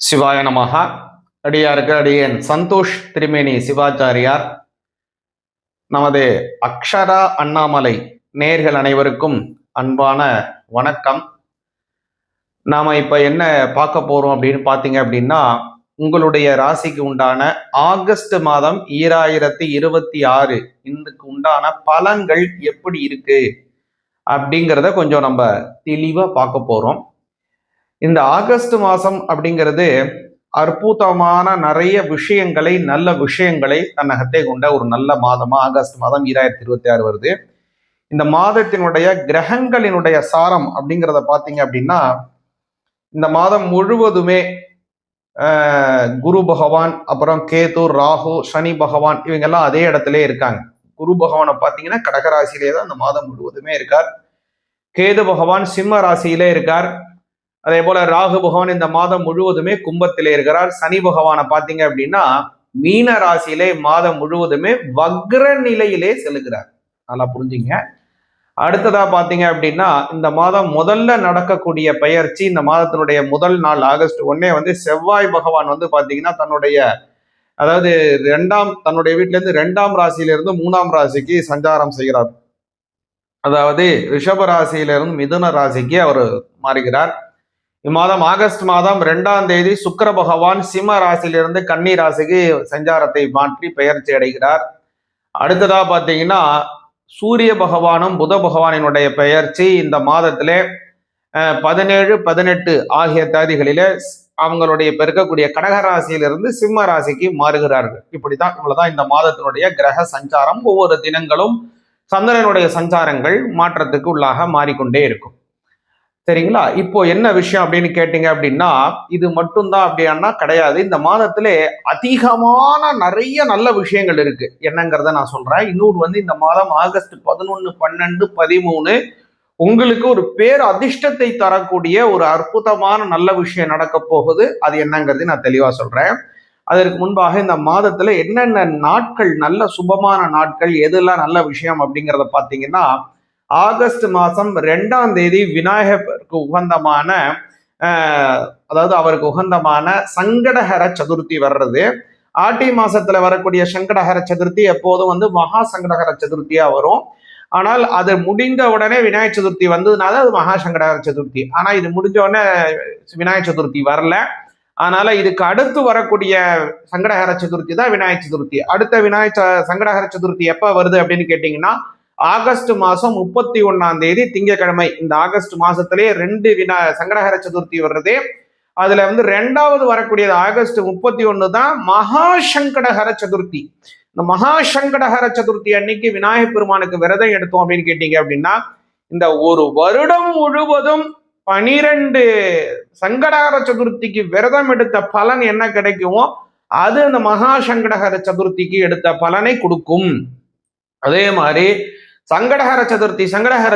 சிவாய நமக. அடியாருக்கு அடியேன் சந்தோஷ் திருமேனி சிவாச்சாரியார். நமது அக்ஷரா அண்ணாமலை நேயர்கள் அனைவருக்கும் அன்பான வணக்கம். நாம இப்ப என்ன பார்க்க போறோம் அப்படின்னு பார்த்தீங்க அப்படின்னா, உங்களுடைய ராசிக்கு உண்டான ஆகஸ்ட் மாதம் 2026 இதுக்கு உண்டான பலன்கள் எப்படி இருக்கு அப்படிங்கிறத கொஞ்சம் நம்ம தெளிவா பார்க்க போறோம். இந்த ஆகஸ்ட் மாதம் அப்படிங்கிறது அற்புதமான நிறைய விஷயங்களை, நல்ல விஷயங்களை தன்னகத்தை கொண்ட ஒரு நல்ல மாதமா ஆகஸ்ட் மாதம் 2026 வருது. இந்த மாதத்தினுடைய கிரகங்களினுடைய சாரம் அப்படிங்கிறத பார்த்தீங்க அப்படின்னா, இந்த மாதம் முழுவதுமே குரு பகவான், அப்புறம் கேது, ராகு, சனி பகவான் இவங்கெல்லாம் அதே இடத்துல இருக்காங்க. குரு பகவானை பார்த்தீங்கன்னா கடகராசியிலே தான் இந்த மாதம் முழுவதுமே இருக்கார். கேது பகவான் சிம்ம ராசியிலே இருக்கார். அதே போல ராகு பகவான் இந்த மாதம் முழுவதுமே கும்பத்திலே இருக்கிறார். சனி பகவானை பார்த்தீங்க அப்படின்னா மீன ராசியிலே மாதம் முழுவதுமே வக்ர நிலையிலே செல்கிறார். நல்லா புரிஞ்சுங்க. அடுத்ததா பார்த்தீங்க அப்படின்னா இந்த மாதம் முதல்ல நடக்கக்கூடிய பெயர்ச்சி, இந்த மாதத்தினுடைய முதல் நாள் ஆகஸ்ட் 1 செவ்வாய் பகவான் பார்த்தீங்கன்னா அதாவது தன்னுடைய வீட்டில இருந்து 2ஆம் ராசியிலிருந்து 3ஆம் ராசிக்கு சஞ்சாரம் செய்கிறார். அதாவது ரிஷப ராசியிலிருந்து மிதுன ராசிக்கு அவர் மாறுகிறார். இம்மாதம் ஆகஸ்ட் மாதம் 2ஆம் தேதி சுக்கிர பகவான் சிம்ம ராசியிலிருந்து கன்னி ராசிக்கு சஞ்சாரத்தை மாற்றி பெயர்ச்சி அடைகிறார். அடுத்ததா பார்த்தீங்கன்னா சூரிய பகவானும் புத பகவானினுடைய பெயர்ச்சி இந்த மாதத்திலே 17, 18 ஆகிய தேதிகளிலே அவங்களுடைய பெருக்கக்கூடிய கடகராசியிலிருந்து சிம்ம ராசிக்கு மாறுகிறார்கள். இவ்வளவுதான் இந்த மாதத்தினுடைய கிரக சஞ்சாரம். ஒவ்வொரு தினங்களும் சந்திரனுடைய சஞ்சாரங்கள் மாற்றத்துக்கு உள்ளாக மாறிக்கொண்டே இருக்கும். சரிங்களா? இப்போ என்ன விஷயம் அப்படின்னு கேட்டீங்க அப்படின்னா, இது மட்டும்தான் அப்படின்னா கிடையாது. இந்த மாதத்திலே அதிகமான நிறைய நல்ல விஷயங்கள் இருக்கு. என்னங்கிறத நான் சொல்றேன். இன்னொரு இந்த மாதம் ஆகஸ்ட் 11, 12, 13 உங்களுக்கு ஒரு பேர் அதிர்ஷ்டத்தை தரக்கூடிய ஒரு அற்புதமான நல்ல விஷயம் நடக்க போகுது. அது என்னங்கிறது நான் தெளிவா சொல்றேன். அதற்கு முன்பாக இந்த மாதத்துல என்னென்ன நாட்கள் நல்ல சுபமான நாட்கள், எதெல்லாம் நல்ல விஷயம் அப்படிங்கிறத பார்த்தீங்கன்னா, ஆகஸ்ட் மாதம் 2ஆம் தேதி விநாயகருக்கு உகந்தமான அதாவது அவருக்கு உகந்தமான சங்கடஹர சதுர்த்தி வர்றது. ஆட்டி மாசத்துல வரக்கூடிய சங்கடஹர சதுர்த்தி எப்போதும் மகா சங்கடஹர சதுர்த்தியா வரும். ஆனால் அது முடிந்த உடனே விநாயகர் சதுர்த்தி வந்ததுனால அது மகா சங்கடஹர சதுர்த்தி. ஆனா இது முடிஞ்ச உடனே விநாயகர் சதுர்த்தி வரல. அதனால இதுக்கு அடுத்து வரக்கூடிய சங்கடஹர சதுர்த்தி தான் விநாயகர் சதுர்த்தி. அடுத்த சங்கடஹர சதுர்த்தி எப்ப வருது அப்படின்னு கேட்டீங்கன்னா, ஆகஸ்ட் மாசம் 31ஆம் தேதி திங்கட்கிழமை. இந்த ஆகஸ்ட் மாசத்திலே 2 சங்கடஹர சதுர்த்தி வர்றது. அதுல 2வது வரக்கூடியது ஆகஸ்ட் 31 தான் மகா சங்கடஹர சதுர்த்தி. இந்த மகா சங்கடஹர சதுர்த்தி அன்னைக்கு விநாயகர் பெருமானுக்கு விரதம் எடுத்தோம் அப்படின்னு கேட்டீங்க அப்படின்னா, இந்த ஒரு வருடம் முழுவதும் 12 சங்கடஹர சதுர்த்திக்கு விரதம் எடுத்த பலன் என்ன கிடைக்குமோ அது அந்த மகா சங்கடஹர சதுர்த்திக்கு எடுத்த பலனை கொடுக்கும். அதே மாதிரி சங்கடஹர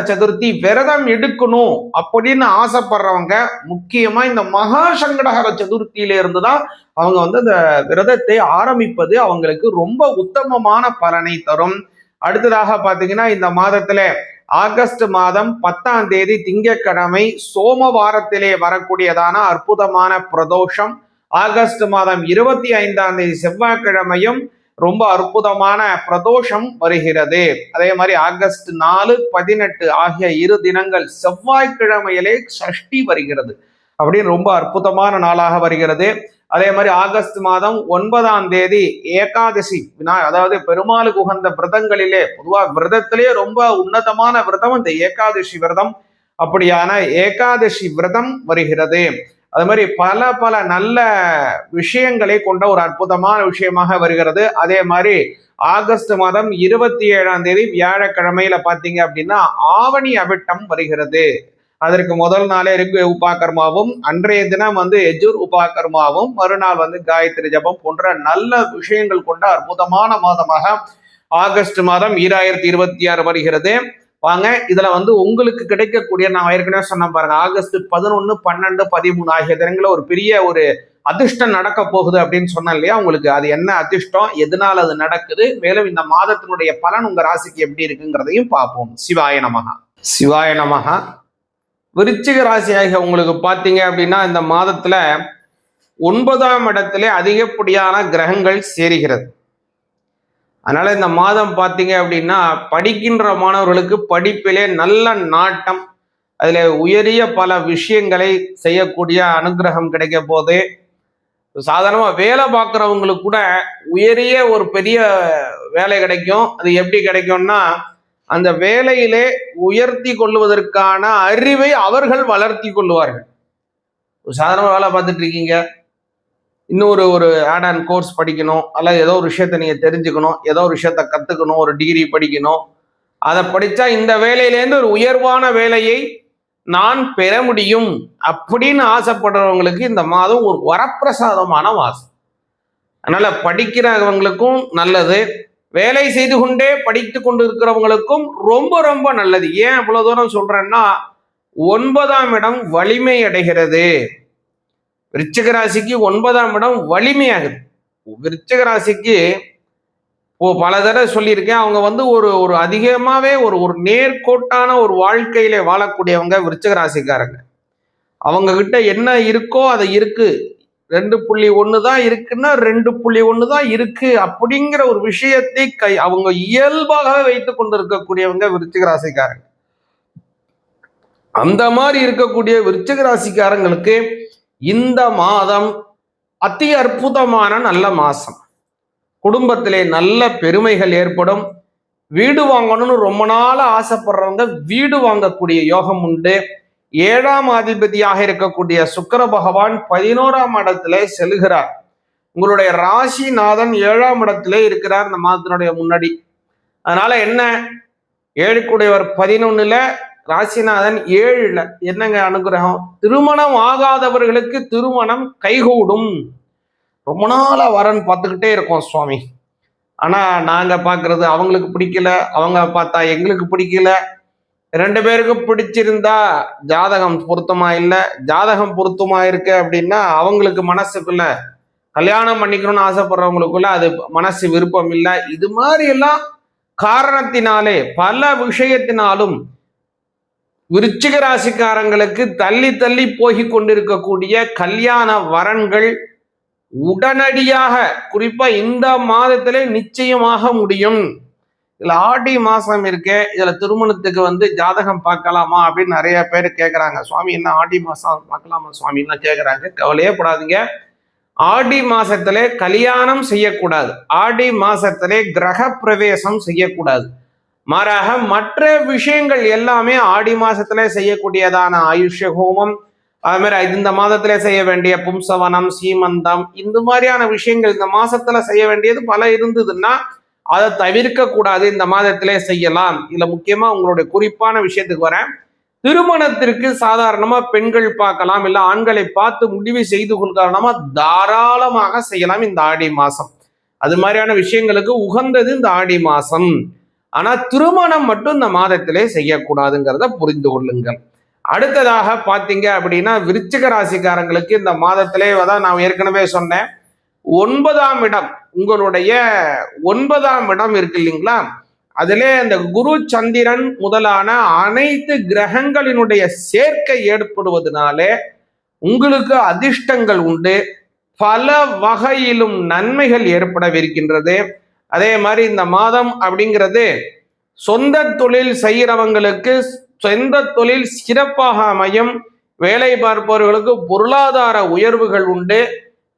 சதுர்த்தி விரதம் எடுக்கணும் அப்படின்னு ஆசைப்படுறவங்க முக்கியமா இந்த மகா சங்கடஹர சதுர்த்தியில இருந்துதான் அவங்க இந்த விரதத்தை ஆரம்பிப்பது அவங்களுக்கு ரொம்ப உத்தமமான பலனை தரும். அடுத்ததாக பாத்தீங்கன்னா இந்த மாதத்துல ஆகஸ்ட் மாதம் 10ஆம் தேதி திங்கட்கிழமை சோமவாரத்திலே வரக்கூடியதான அற்புதமான பிரதோஷம். ஆகஸ்ட் மாதம் 25ஆம் தேதி செவ்வாய்க்கிழமையும் ரொம்ப அற்புதமான பிரதோஷம் வருகிறது. அதே மாதிரி ஆகஸ்ட் 4, 18 ஆகிய 2 தினங்கள் செவ்வாய்க்கிழமையிலே சஷ்டி வருகிறது. அப்படின்னு ரொம்ப அற்புதமான நாளாக வருகிறது. அதே மாதிரி ஆகஸ்ட் மாதம் 9ஆம் தேதி ஏகாதசி, அதாவது பெருமாளுக்கு உகந்த விரதங்களிலே பொதுவாக விரதத்திலே ரொம்ப உன்னதமான விரதம் இந்த ஏகாதசி விரதம். அப்படியான ஏகாதசி விரதம் வருகிறது. அது மாதிரி பல நல்ல விஷயங்களை கொண்ட ஒரு அற்புதமான விஷயமாக வருகிறது. அதே மாதிரி ஆகஸ்ட் மாதம் 27ஆம் தேதி வியாழக்கிழமையில பார்த்தீங்க அப்படின்னா ஆவணி அவிட்டம் வருகிறது. அதற்கு முதல் நாளே ரிக் உபாகர்மாவும், அன்றைய தினம் எஜுர் உபாகர்மாவும், மறுநாள் காயத்ரி ஜபம் போன்ற நல்ல விஷயங்கள் கொண்ட அற்புதமான மாதமாக ஆகஸ்ட் மாதம் 2026 வருகிறது. வாங்க இதுல உங்களுக்கு கிடைக்கக்கூடிய, நான் ஏற்கனவே சொன்ன பாருங்க, ஆகஸ்ட் 11, 12, 13 ஆகிய தினங்களில் ஒரு பெரிய ஒரு அதிர்ஷ்டம் நடக்க போகுது அப்படின்னு சொன்னேன் இல்லையா? உங்களுக்கு அது என்ன அதிர்ஷ்டம், எதனால அது நடக்குது, மேலும் இந்த மாதத்தினுடைய பலன் உங்க ராசிக்கு எப்படி இருக்குங்கிறதையும் பார்ப்போம். சிவாய நமகா. சிவாய நமகா. விருச்சிக ராசி ஆகிய உங்களுக்கு பார்த்தீங்க அப்படின்னா இந்த மாதத்துல 9ஆம் இடத்திலே அதிகப்படியான கிரகங்கள் சேருகிறது. அதனால இந்த மாதம் பார்த்தீங்க அப்படின்னா படிக்கின்ற மாணவர்களுக்கு படிப்பிலே நல்ல நாட்டம், அதுல உயரிய பல விஷயங்களை செய்யக்கூடிய அனுகிரகம் கிடைக்க போது. சாதாரணமா வேலை பார்க்குறவங்களுக்கு கூட உயரிய ஒரு பெரிய வேலை கிடைக்கும். அது எப்படி கிடைக்கும்னா, அந்த வேலையிலே உயர்த்தி கொள்வதற்கான அறிவை அவர்கள் வளர்த்தி கொள்வார்கள். சாதாரண வேலை பார்த்துட்டு இருக்கீங்க, இன்னொரு ஒரு ஆட் ஆன் கோர்ஸ் படிக்கணும், அல்லது ஏதோ ஒரு விஷயத்த நீங்க தெரிஞ்சுக்கணும், ஏதோ ஒரு விஷயத்த கத்துக்கணும், ஒரு டிகிரி படிக்கணும். அதை படிச்சா இந்த வேலையிலேருந்து ஒரு உயர்வான வேலையை நான் பெற முடியும் அப்படின்னு ஆசைப்படுறவங்களுக்கு இந்த மாதம் ஒரு வரப்பிரசாதமான மாதம். அதனால படிக்கிறவங்களுக்கும் நல்லது, வேலை செய்து கொண்டே படித்து கொண்டு இருக்கிறவங்களுக்கும் ரொம்ப ரொம்ப நல்லது. ஏன் அவ்வளவு தூரம் சொல்றேன்னா, 9ஆம் இடம் வலிமை அடைகிறது. விருச்சிக ராசிக்கு 9ஆம் இடம் வலிமையாகுது. விருச்சிக ராசிக்கு பல தடவை சொல்லியிருக்கேன், அவங்க ஒரு அதிகமாவே ஒரு நேர்கோட்டான ஒரு வாழ்க்கையில வாழக்கூடியவங்க விருச்சிக ராசிக்காரங்க. அவங்க கிட்ட என்ன இருக்கோ அதை இருக்கு, 2.1 தான் இருக்குன்னா 2.1 தான் இருக்கு அப்படிங்கிற ஒரு விஷயத்தை அவங்க இயல்பாகவே வைத்துக் கொண்டு இருக்கக்கூடியவங்க விருச்சிக ராசிக்காரங்க. அந்த மாதிரி இருக்கக்கூடிய விருச்சிக ராசிக்காரங்களுக்கு இந்த மாதம் அதி அற்புதமான நல்ல மாசம். குடும்பத்திலே நல்ல பெருமைகள் ஏற்படும். வீடு வாங்கணும்னு ரொம்ப நாள் ஆசைப்படுறவங்க வீடு வாங்கக்கூடிய யோகம் உண்டு. 7ஆம் அதிபதியாக இருக்கக்கூடிய சுக்கிர பகவான் 11ஆம் இடத்திலே செல்கிறார். உங்களுடைய ராசிநாதன் 7ஆம் இடத்திலே இருக்கிறார் இந்த மாதத்தினுடைய முன்னாடி. அதனால என்ன, 7 11ல, ராசிநாதன் 7ல. என்னங்க அனுகிரகம், திருமணம் ஆகாதவர்களுக்கு திருமணம் கைகூடும். ரொம்ப நாளா வரன் பார்த்துக்கிட்டே இருக்கோம் சுவாமி, ஆனா நாங்க பாக்குறது அவங்களுக்கு பிடிக்கல, அவங்க பார்த்தா எங்களுக்கு பிடிக்கல. 2 பேருக்கும் பிடிச்சிருந்தா ஜாதகம் பொருத்தமா இல்லை, ஜாதகம் பொருத்தமா இருக்கு அப்படின்னா அவங்களுக்கு மனசுக்குள்ள கல்யாணம் பண்ணிக்கணும்னு ஆசைப்படுறவங்களுக்குள்ள அது மனசு விருப்பம் இல்லை. இது மாதிரி எல்லாம் காரணத்தினாலே பல விஷயத்தினாலும் விருச்சிக ராசிக்காரங்களுக்கு தள்ளி தள்ளி போகி கொண்டிருக்கக்கூடிய கல்யாண வரன்கள் உடனடியாக, குறிப்பா இந்த மாதத்திலே நிச்சயமாக முடியும். இதுல ஆடி மாசம் இருக்கே, இதுல திருமணத்துக்கு ஜாதகம் பார்க்கலாமா அப்படின்னு நிறைய பேர் கேட்கறாங்க. சுவாமி என்ன ஆடி மாசம் பார்க்கலாமா சுவாமின்னு கேட்கறாங்க. கவலையே படாதீங்க, ஆடி மாசத்திலே கல்யாணம் செய்யக்கூடாது, ஆடி மாசத்திலே கிரக பிரவேசம் செய்யக்கூடாது. மாறாக மற்ற விஷயங்கள் எல்லாமே ஆடி மாசத்திலே செய்யக்கூடியதான ஆயுஷ்ய ஹோமம், அது மாதிரி இந்த மாதத்திலே செய்ய வேண்டிய பும்சவனம், சீமந்தம், இந்த மாதிரியான விஷயங்கள் இந்த மாசத்துல செய்ய வேண்டியது பல இருந்ததுன்னா அதை தவிர்க்க கூடாது, இந்த மாதத்திலே செய்யலாம். இதுல முக்கியமா உங்களுடைய குறிப்பான விஷயத்துக்கு வரேன். திருமணத்திற்கு சாதாரணமா பெண்கள் பார்க்கலாம், இல்ல ஆண்களை பார்த்து முடிவு செய்து கொள்ளாம தாராளமாக செய்யலாம் இந்த ஆடி மாசம். அது மாதிரியான விஷயங்களுக்கு உகந்தது இந்த ஆடி மாசம். ஆனா திருமணம் மட்டும் இந்த மாதத்திலே செய்யக்கூடாதுங்கிறத புரிந்து கொள்ளுங்கள். அடுத்ததாக பார்த்தீங்க அப்படின்னா, விருச்சிக ராசிக்காரங்களுக்கு இந்த மாதத்திலே தான் நான் ஏற்கனவே சொன்னேன், 9ஆம் இடம், உங்களுடைய 9ஆம் இடம் இருக்கு இல்லைங்களா, அதிலே அந்த குரு சந்திரன் முதலான அனைத்து கிரகங்களினுடைய சேர்க்கை ஏற்படுவதனாலே உங்களுக்கு அதிர்ஷ்டங்கள் உண்டு, பல வகையிலும் நன்மைகள் ஏற்படவிருக்கின்றது. அதே மாதிரி இந்த மாதம் அப்படிங்கிறது சொந்த தொழில் செய்கிறவங்களுக்கு சொந்த தொழில் சிறப்பாக அமையும். வேலை பார்ப்பவர்களுக்கு பொருளாதார உயர்வுகள் உண்டு,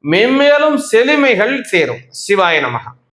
மென்மேலும் செழுமைகள் சேரும். சிவாய நமக.